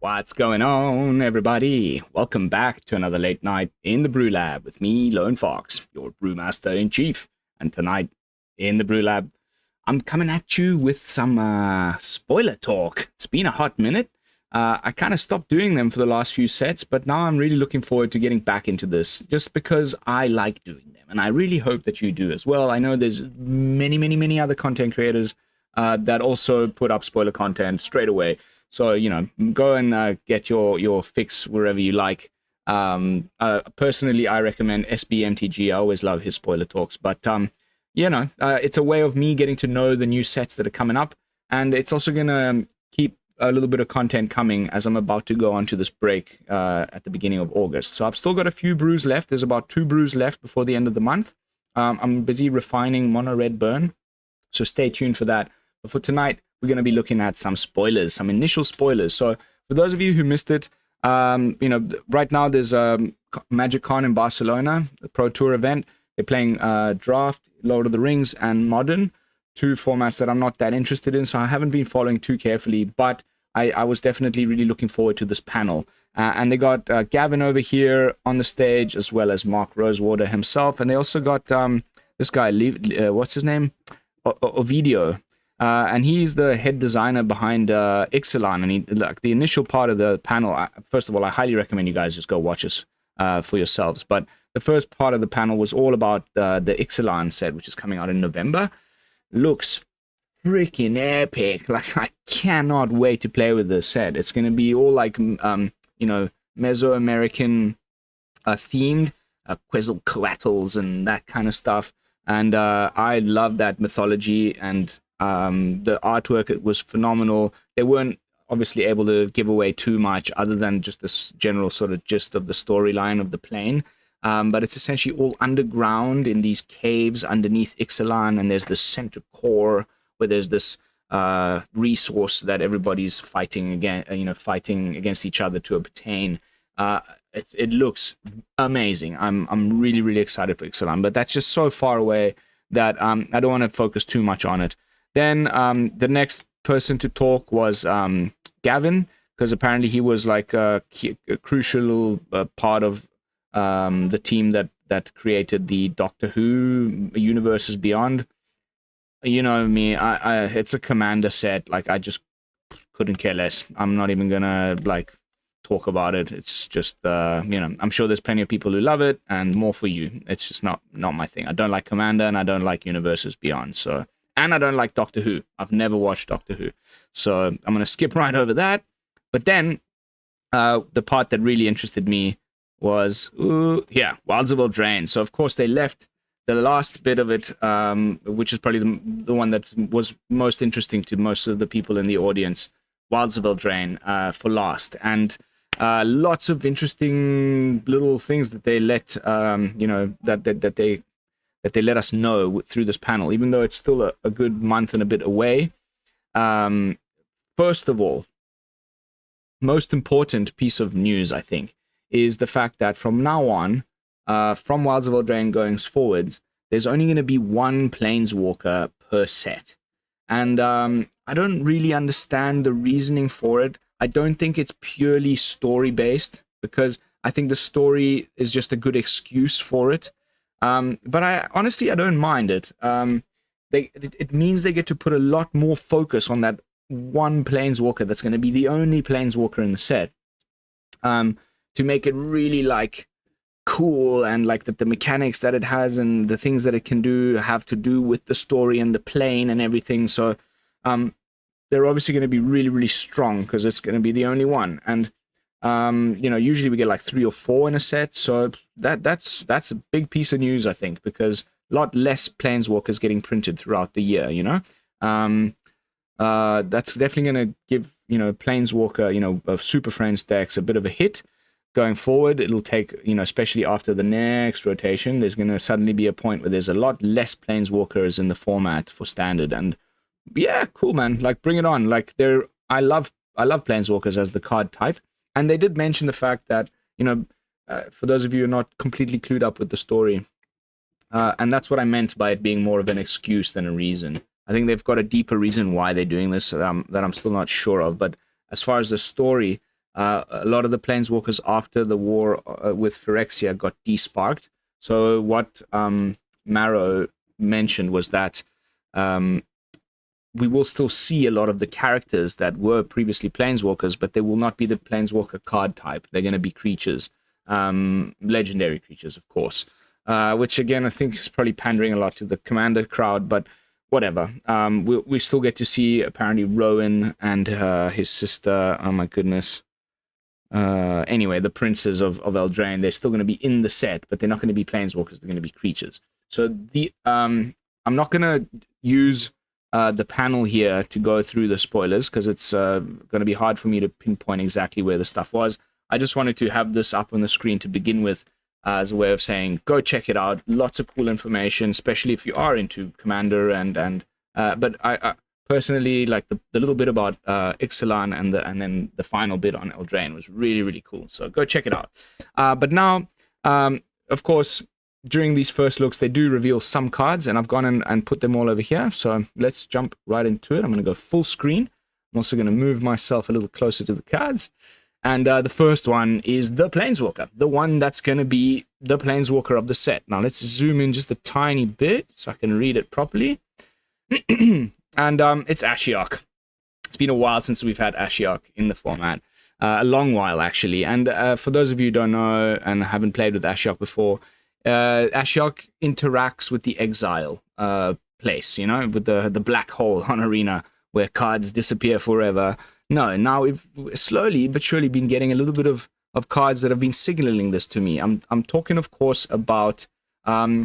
What's going on, everybody? Welcome back to another late night in the BrewLab with me, Lone Fox, your brewmaster in chief. And tonight in the BrewLab, I'm coming at you with some spoiler talk. It's been a hot minute. I kind of stopped doing them for the last few sets, but now I'm really looking forward to getting back into this just because I like doing them. And I really hope that you do as well. I know there's many other content creators that also put up spoiler content straight away. So, you know, go and get your fix wherever you like. Personally, I recommend SBMTG. I always love his spoiler talks. But, it's a way of me getting to know the new sets that are coming up. And it's also going to keep a little bit of content coming as I'm about to go on to this break at the beginning of August. So I've still got a few brews left. There's about 2 brews left before the end of the month. I'm busy refining Mono Red Burn. So stay tuned for that. But for tonight, we're going to be looking at some spoilers, some initial spoilers. So for those of you who missed it, right now there's Magic Con in Barcelona, the Pro Tour event. They're playing Draft, Lord of the Rings, and Modern, 2 formats that I'm not that interested in, so I haven't been following too carefully, but I was definitely really looking forward to this panel. And they got Gavin over here on the stage, as well as Mark Rosewater himself, and they also got this guy, what's his name? Ovidio. And he's the head designer behind Ixalan. And the initial part of the panel, first of all, I highly recommend you guys just go watch this for yourselves. But the first part of the panel was all about the Ixalan set, which is coming out in November. Looks freaking epic. Like, I cannot wait to play with this set. It's going to be all like, Mesoamerican themed, Quetzalcoatl's and that kind of stuff. And I love that mythology, and the artwork, it was phenomenal. They weren't obviously able to give away too much other than just this general sort of gist of the storyline of the plane. But it's essentially all underground in these caves underneath Ixalan, and there's this center core where there's this resource that everybody's fighting against each other to obtain. It looks amazing. I'm really excited for Ixalan, but that's just so far away that I don't want to focus too much on it. Then the next person to talk was Gavin, because apparently he was like a crucial part of the team that created the Doctor Who Universes Beyond. You know me, I it's a Commander set. Like, I just couldn't care less. I'm not even gonna talk about it. It's just I'm sure there's plenty of people who love it, and more for you. It's just not my thing. I don't like Commander, and I don't like Universes Beyond. So, and I don't like Doctor Who. I've never watched Doctor Who, so I'm gonna skip right over that. But then the part that really interested me was Wilds of Edrainie. So of course they left the last bit of it, which is probably the one that was most interesting to most of the people in the audience, Wilds of Edrainie, for last. And lots of interesting little things that they let that they let us know through this panel, even though it's still a good month and a bit away. First of all, most important piece of news, I think, is the fact that from now on, from Wilds of Edrainie going forwards, there's only going to be 1 Planeswalker per set. And I don't really understand the reasoning for it. I don't think it's purely story-based, because I think the story is just a good excuse for it. But I don't mind it. It means they get to put a lot more focus on that 1 Planeswalker that's going to be the only Planeswalker in the set. To make it really cool, and that the mechanics that it has and the things that it can do have to do with the story and the plane and everything. So they're obviously going to be really strong, because it's going to be the only one. And usually we get 3 or 4 in a set, so that's a big piece of news, I think, because a lot less Planeswalkers getting printed throughout the year. That's definitely going to give Planeswalker of Super Friends decks a bit of a hit. Going forward, it'll take, especially after the next rotation, there's going to suddenly be a point where there's a lot less Planeswalkers in the format for Standard. And yeah, cool, man. Bring it on. I love Planeswalkers as the card type. And they did mention the fact that, for those of you who are not completely clued up with the story, and that's what I meant by it being more of an excuse than a reason. I think they've got a deeper reason why they're doing this that I'm still not sure of. But as far as the story, a lot of the planeswalkers after the war with Phyrexia got desparked. So what Marrow mentioned was that we will still see a lot of the characters that were previously planeswalkers, but they will not be the planeswalker card type. They're going to be creatures, legendary creatures, of course, which again I think is probably pandering a lot to the commander crowd, but whatever. We still get to see apparently Rowan and his sister. Oh my goodness. Anyway, the princes of Edrainie, they're still going to be in the set, but they're not going to be planeswalkers. They're going to be creatures. So I'm not going to use the panel here to go through the spoilers because it's going to be hard for me to pinpoint exactly where the stuff was. I just wanted to have this up on the screen to begin with as a way of saying, go check it out. Lots of cool information, especially if you are into Commander but I personally like the little bit about Ixalan and then the final bit on Edrainie was really, really cool. So go check it out. But now, of course, during these first looks, they do reveal some cards, and I've gone and put them all over here. So let's jump right into it. I'm going to go full screen. I'm also going to move myself a little closer to the cards. And the first one is the Planeswalker, the one that's going to be the Planeswalker of the set. Now let's zoom in just a tiny bit so I can read it properly. And it's Ashiok. It's been a while since we've had Ashiok in the format. A long while, actually. And for those of you who don't know and haven't played with Ashiok before, Ashiok interacts with the exile place, you know, with the black hole on Arena where cards disappear forever. No, now we've slowly but surely been getting a little bit of cards that have been signaling this to me. I'm talking, of course, about it's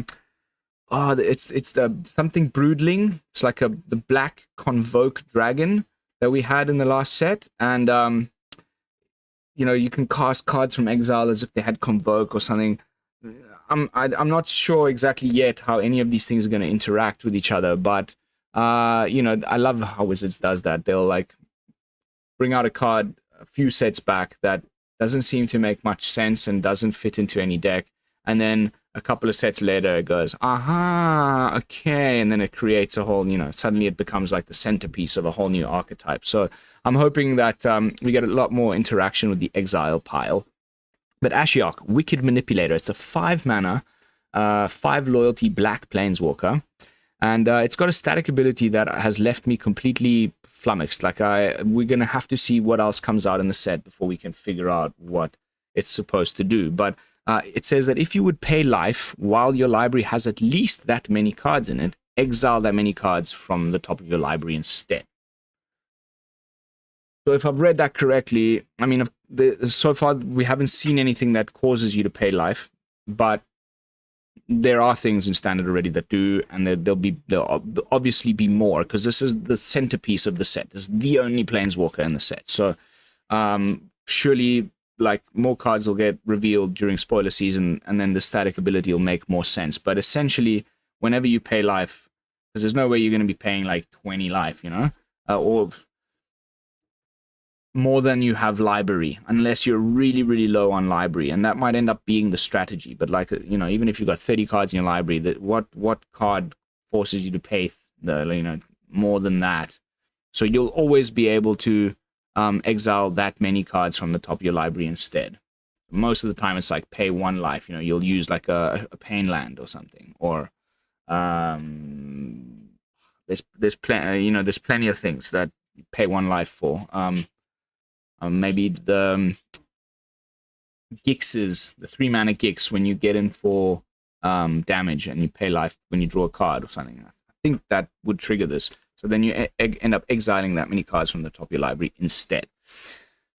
the something Broodling. It's like the black Convoke dragon that we had in the last set, and you know, you can cast cards from exile as if they had Convoke or something. I'm not sure exactly yet how any of these things are going to interact with each other, but you know, I love how Wizards does that. They'll like bring out a card a few sets back that doesn't seem to make much sense and doesn't fit into any deck, and then a couple of sets later it goes, aha, okay, and then it creates a whole, you know, suddenly it becomes like the centerpiece of a whole new archetype. So I'm hoping that we get a lot more interaction with the exile pile. But Ashiok, Wicked Manipulator, it's a 5 mana, 5 loyalty black planeswalker, and it's got a static ability that has left me completely flummoxed. Like we're gonna have to see what else comes out in the set before we can figure out what it's supposed to do. But it says that if you would pay life while your library has at least that many cards in it, exile that many cards from the top of your library instead. So if I've read that correctly, I mean, so far we haven't seen anything that causes you to pay life, but there are things in Standard already that do, and there'll obviously be more, because this is the centerpiece of the set. This is the only Planeswalker in the set. So surely, like, more cards will get revealed during spoiler season, and then the static ability will make more sense. But essentially, whenever you pay life, because there's no way you're going to be paying like 20 life, you know, or more than you have library, unless you're really, really low on library, and that might end up being the strategy. But like, you know, even if you've got 30 cards in your library, that what card forces you to pay more than that? So you'll always be able to exile that many cards from the top of your library instead. Most of the time it's like pay 1 life, you know, you'll use like a pain land or something, or there's plenty of things that you pay 1 life for. Maybe the Gixes, the 3 mana Gix, when you get in for damage and you pay life when you draw a card or something. I think that would trigger this. So then you end up exiling that many cards from the top of your library instead.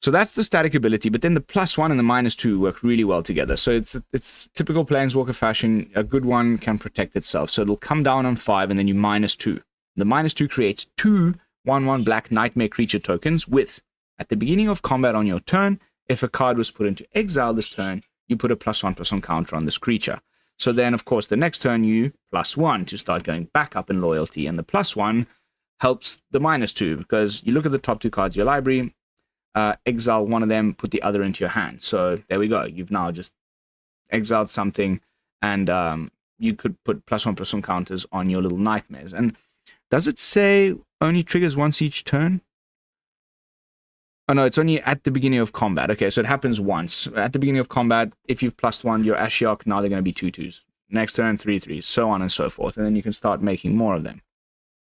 So that's the static ability, but then the +1 and the -2 work really well together. So it's typical Planeswalker fashion. A good one can protect itself. So it'll come down on 5 and then you -2. The -2 creates 2 1/1 black nightmare creature tokens with, at the beginning of combat on your turn, if a card was put into exile this turn, you put a +1/+1 counter on this creature. So then, of course, the next turn you +1 to start going back up in loyalty, and the +1 helps the -2, because you look at the top 2 cards of your library, exile one of them, put the other into your hand. So there we go. You've now just exiled something, and you could put +1/+1 counters on your little nightmares. And Does it say only triggers once each turn? Oh no, it's only at the beginning of combat. Okay, so it happens once. At the beginning of combat, if you've +1 your Ashiok, now they're going to be 2/2s. Next turn, 3/3s, so on and so forth. And then you can start making more of them.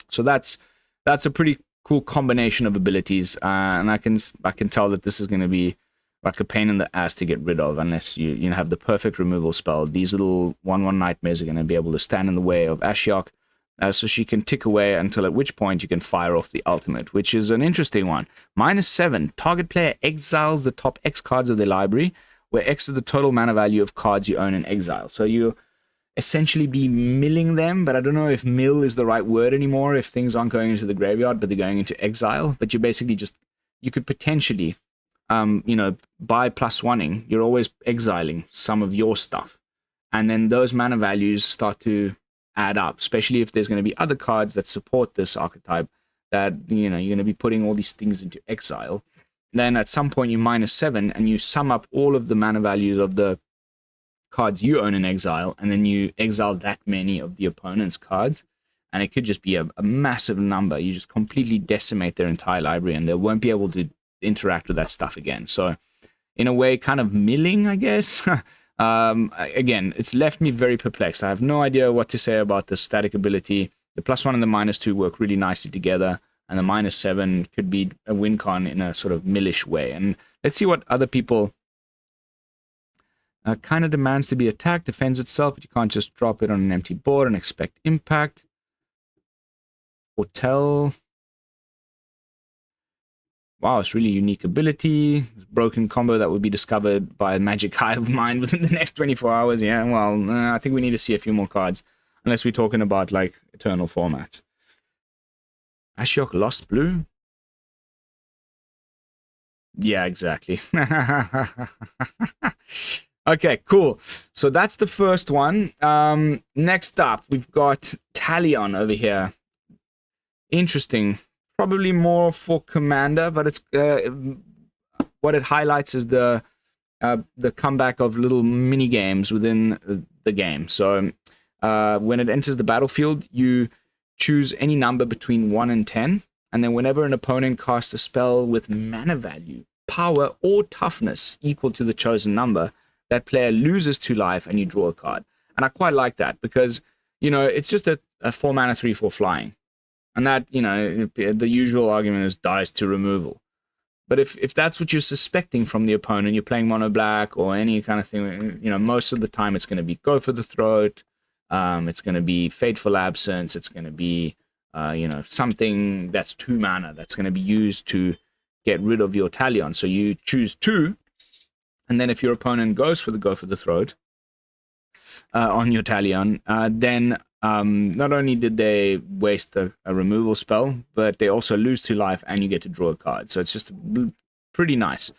So that's a pretty cool combination of abilities. And I can tell that this is going to be like a pain in the ass to get rid of unless you have the perfect removal spell. These little 1/1 nightmares are going to be able to stand in the way of Ashiok. So she can tick away until at which point you can fire off the ultimate, which is an interesting one. -7, target player exiles the top X cards of their library, where X is the total mana value of cards you own in exile. So you essentially be milling them, but I don't know if mill is the right word anymore if things aren't going into the graveyard, but they're going into exile. But you basically you could potentially, by +1ing, you're always exiling some of your stuff. And then those mana values start to add up, especially if there's going to be other cards that support this archetype that, you're going to be putting all these things into exile. Then at some point you -7 and you sum up all of the mana values of the cards you own in exile, and then you exile that many of the opponent's cards, and it could just be a massive number. You just completely decimate their entire library and they won't be able to interact with that stuff again. So in a way, kind of milling, I guess. Again, it's left me very perplexed. I have no idea what to say about the static ability. The +1 and the -2 work really nicely together, and the -7 could be a win con in a sort of millish way. And let's see what other people kind of demands to be attacked, defends itself, but you can't just drop it on an empty board and expect impact. Foretell. Wow, it's really unique ability. It's broken combo that would be discovered by a magic hive of mine within the next 24 hours. Yeah, well, I think we need to see a few more cards. Unless we're talking about, like, eternal formats. Ashiok lost blue? Yeah, exactly. Okay, cool. So that's the first one. Next up, we've got Talion over here. Interesting. Probably more for Commander, but it's what it highlights is the comeback of little mini games within the game. So when it enters the battlefield, you choose any number between 1 and 10, and then whenever an opponent casts a spell with mana value, power, or toughness equal to the chosen number, that player loses 2 life and you draw a card. And I quite like that because, it's just a 4 mana 3/4 flying. And that, the usual argument is dies to removal. But if that's what you're suspecting from the opponent, you're playing mono black or any kind of thing, most of the time it's going to be Go for the Throat, it's going to be Fateful Absence, it's going to be, something that's 2 mana that's going to be used to get rid of your Talion. So you choose 2, and then if your opponent goes for the Go for the Throat on your Talion, then not only did they waste a removal spell, but they also lose 2 life and you get to draw a card. So it's just pretty nice.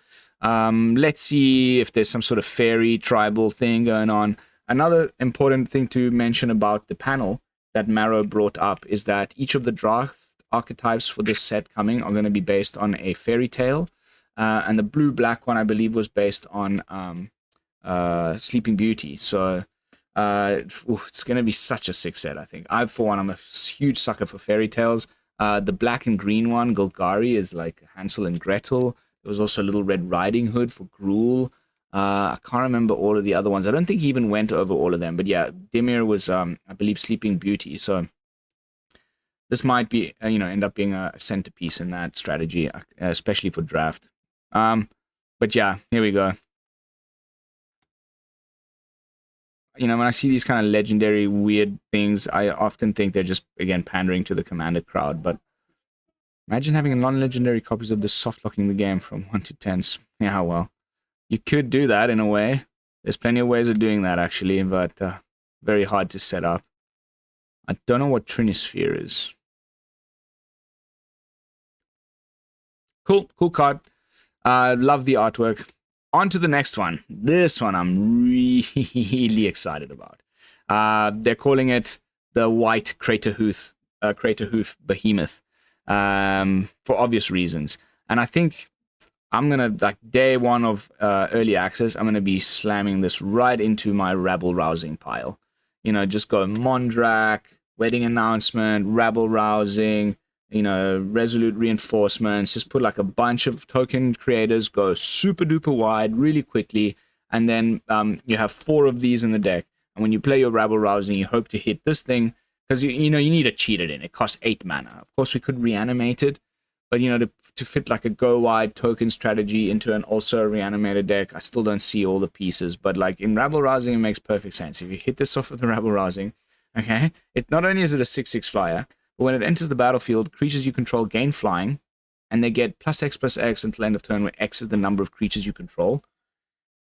Let's see if there's some sort of fairy tribal thing going on. Another important thing to mention about the panel that Marrow brought up is that each of the draft archetypes for this set coming are going to be based on a fairy tale. And the blue-black one, I believe, was based on Sleeping Beauty. So it's going to be such a sick set, I think. For one, I'm a huge sucker for fairy tales. The black and green one, Golgari, is like Hansel and Gretel. There was also a Little Red Riding Hood for Gruul. I can't remember all of the other ones. I don't think he even went over all of them. But yeah, Dimir was, I believe, Sleeping Beauty. So this might be, end up being a centerpiece in that strategy, especially for draft. But yeah, here we go. When I see these kind of legendary weird things, I often think they're just, again, pandering to the Commander crowd. But imagine having non-legendary copies of this soft-locking the game from 1 to 10s. Yeah, well, you could do that in a way. There's plenty of ways of doing that, actually, but very hard to set up. I don't know what Trinisphere is. Cool card. Love the artwork. On to the next one. This one I'm really excited about. They're calling it the White Craterhoof Behemoth for obvious reasons. And I think I'm going to, like, day 1 of early access, I'm going to be slamming this right into my rabble-rousing pile. Just go Mondrak, wedding announcement, rabble rousing, you know, resolute reinforcements. Just put like a bunch of token creators, go super duper wide really quickly, and then you have 4 of these in the deck. And when you play your rabble rousing, you hope to hit this thing, because you know you need to cheat it in. It costs 8 mana. Of course, we could reanimate it, but you know, to fit like a go wide token strategy into an also reanimated deck, I still don't see all the pieces. But like in rabble rousing, it makes perfect sense. If you hit this off with the rabble rousing, okay, it not only is it a 6/6 flyer, but when it enters the battlefield, creatures you control gain flying, and they get +X/+X until end of turn, where X is the number of creatures you control.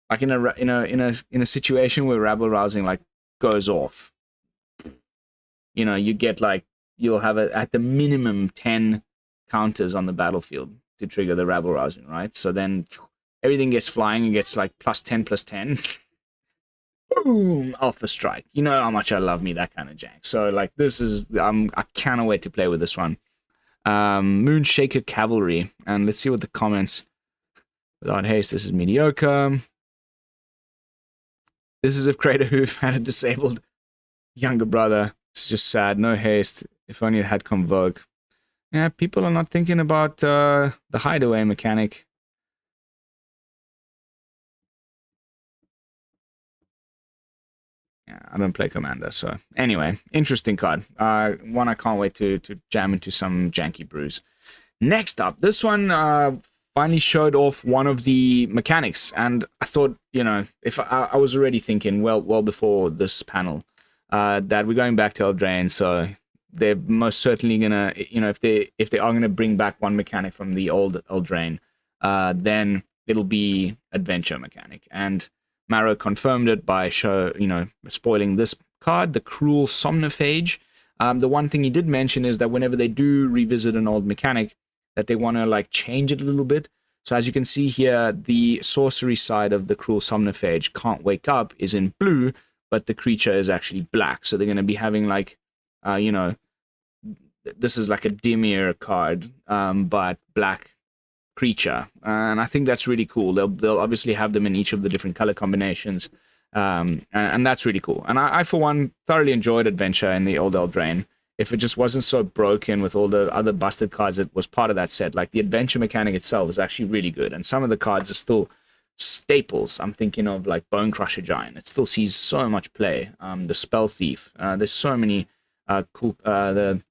Like in a situation where rabble rousing like goes off, you know, you get like, you'll have at the minimum 10 counters on the battlefield to trigger the rabble rousing, right? So then everything gets flying and gets like +10/+10. Boom, alpha strike. You know how much I love me that kind of jank. So like this is I cannot wait to play with this one. Moonshaker Cavalry, and let's see what the comments. Without haste, this is mediocre. This is if Crater Hoof had a disabled younger brother. It's just sad. No haste. If only it had Convoke. Yeah, people are not thinking about the hideaway mechanic. Yeah, I don't play Commander, so anyway, interesting card. One I can't wait to jam into some janky brews. Next up, this one finally showed off one of the mechanics, and I thought, you know, if I was already thinking well before this panel that we're going back to Edrainie, so they're most certainly gonna, you know, if they are gonna bring back one mechanic from the old Edrainie, then it'll be adventure mechanic. And Marrow confirmed it by spoiling this card, the Cruel Somnophage. The one thing he did mention is that whenever they do revisit an old mechanic, that they want to like change it a little bit. So as you can see here, the sorcery side of the Cruel Somnophage, Can't Wake Up, is in blue, but the creature is actually black. So they're going to be having like, you know, this is like a Dimir card, but black creature, and I think that's really cool. They'll obviously have them in each of the different color combinations, and that's really cool. And I for one thoroughly enjoyed Adventure in the old Edrainie. If it just wasn't so broken with all the other busted cards that was part of that set, like the Adventure mechanic itself is actually really good, and some of the cards are still staples. I'm thinking of like Bone Crusher Giant. It still sees so much play. The Spell Thief. There's so many cool. The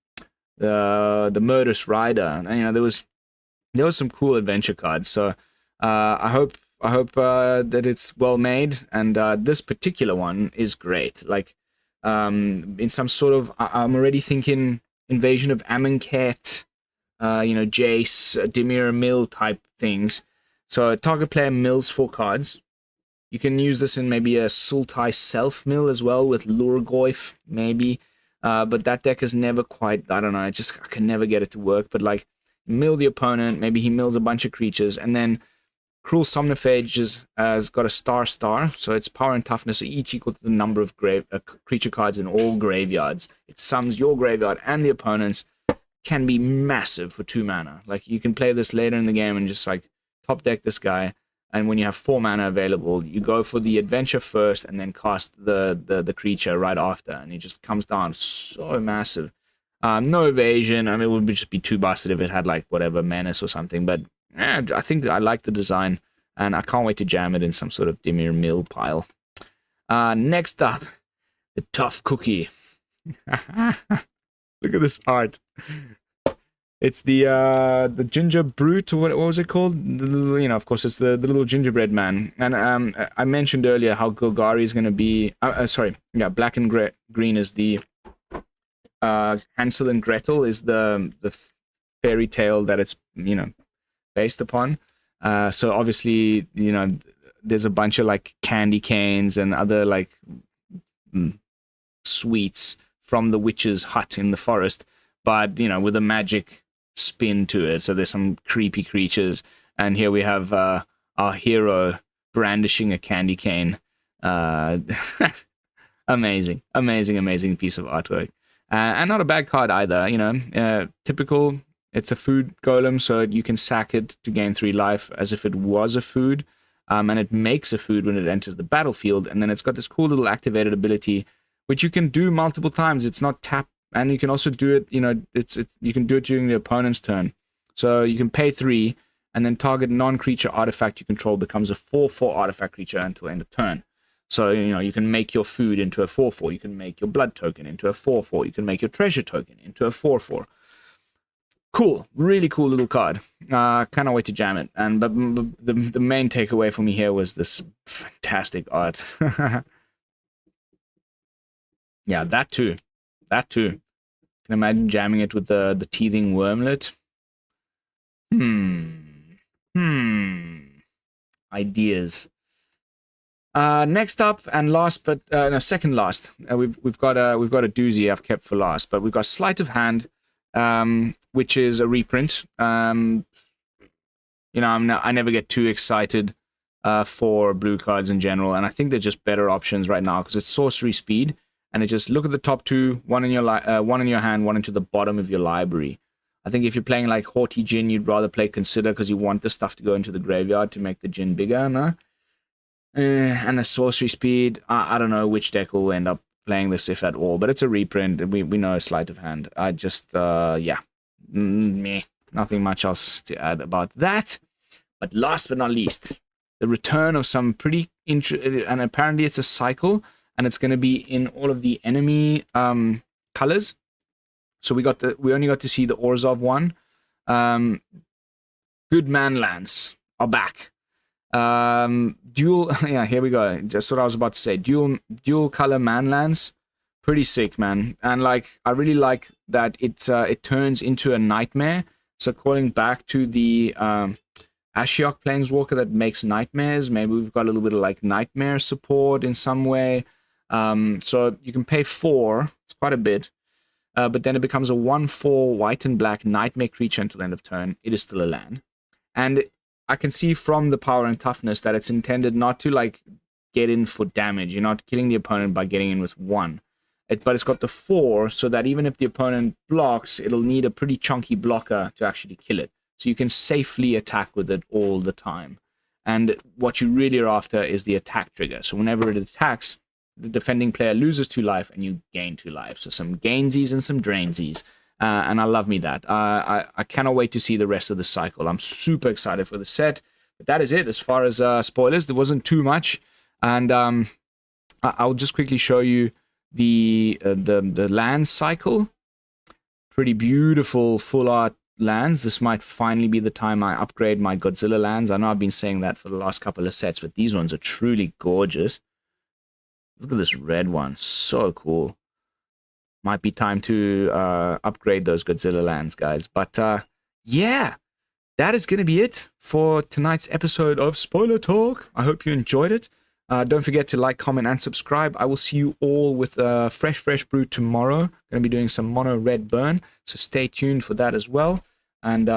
Murderous Rider. And, you know, there was some cool adventure cards. So I hope that it's well made, and this particular one is great. Like in some sort of, I'm already thinking Invasion of Amonkhet, you know, Jace, Dimir Mill type things. So target player mills 4 cards. You can use this in maybe a Sultai self mill as well with Lurgoyf maybe. But that deck is never quite, I don't know, I can never get it to work. But like, mill the opponent, maybe he mills a bunch of creatures, and then Cruel Somnophage has got a star, so its power and toughness are each equal to the number of creature cards in all graveyards. It sums your graveyard and the opponent's. Can be massive for 2 mana. Like, you can play this later in the game and just like top deck this guy, and when you have 4 mana available, you go for the adventure first and then cast the creature right after, and it just comes down so massive. No evasion. I mean, it would just be too busted if it had like whatever menace or something, but I think I like the design, and I can't wait to jam it in some sort of Dimir Mill pile. Next up, the Tough Cookie. Look at this art. It's the ginger brute, or what was it called? You know, of course, it's the little gingerbread man. And I mentioned earlier how Golgari is going to be. Black and green is the Hansel and Gretel is the fairy tale that it's, you know, based upon. So obviously, you know, there's a bunch of like candy canes and other like sweets from the witch's hut in the forest, but you know, with a magic spin to it. So there's some creepy creatures, and here we have our hero brandishing a candy cane. Amazing piece of artwork, and not a bad card either. You know, typical. It's a food golem, so you can sack it to gain 3 life as if it was a food, and it makes a food when it enters the battlefield. And then it's got this cool little activated ability, which you can do multiple times. It's not tap And you can also do it, you know, you can do it during the opponent's turn. So you can pay 3, and then target non-creature artifact you control becomes a 4/4 artifact creature until end of turn. So, you know, you can make your food into a 4/4. You can make your blood token into a 4/4. You can make your treasure token into a 4/4. Cool, really cool little card. Cannot wait to jam it. And but the main takeaway for me here was this fantastic art. Yeah, that too. That too. Can imagine jamming it with the teething wormlet. Ideas. Next up and last, but no, second last. We've got a doozy I've kept for last, but we've got Sleight of Hand, which is a reprint. You know, I never get too excited for blue cards in general, and I think they're just better options right now because it's sorcery speed, and it just look at the top 2, one in your hand, one into the bottom of your library. I think if you're playing like Haughty Djinn, you'd rather play Consider because you want the stuff to go into the graveyard to make the Djinn bigger, no? And the sorcery speed, I don't know which deck will end up playing this, if at all, but it's a reprint. We know Sleight of Hand. I just, yeah, meh. Nothing much else to add about that. But last but not least, the return of some pretty and apparently it's a cycle, and it's going to be in all of the enemy colors. So we only got to see the Orzhov one. Good Man lands are back. Dual, yeah, here we go. Just what I was about to say. Dual color man lands, pretty sick, man. And like, I really like that it turns into a nightmare. So calling back to the Ashiok Planeswalker that makes nightmares. Maybe we've got a little bit of like nightmare support in some way. So you can pay 4. It's quite a bit. But then it becomes a 1/4 white and black nightmare creature until end of turn. It is still a land. And I can see from the power and toughness that it's intended not to like get in for damage. You're not killing the opponent by getting in with 1. But it's got the 4 so that even if the opponent blocks, it'll need a pretty chunky blocker to actually kill it. So you can safely attack with it all the time. And what you really are after is the attack trigger. So whenever it attacks, the defending player loses 2 life and you gain 2 life. So some gainsies and some drainsies. And I love me that. I cannot wait to see the rest of the cycle. I'm super excited for the set. But that is it as far as spoilers. There wasn't too much. And I'll just quickly show you the land cycle. Pretty beautiful full art lands. This might finally be the time I upgrade my Godzilla lands. I know I've been saying that for the last couple of sets, but these ones are truly gorgeous. Look at this red one. So cool. Might be time to upgrade those Godzilla lands, guys. But yeah, that is going to be it for tonight's episode of Spoiler Talk. I hope you enjoyed it. Don't forget to like, comment, and subscribe. I will see you all with fresh brew tomorrow. Going to be doing some mono red burn, so stay tuned for that as well. And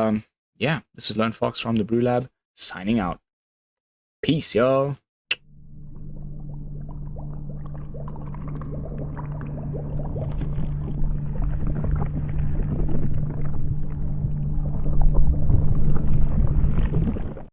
yeah, this is Lone Fox from the BrewLab, signing out. Peace, y'all.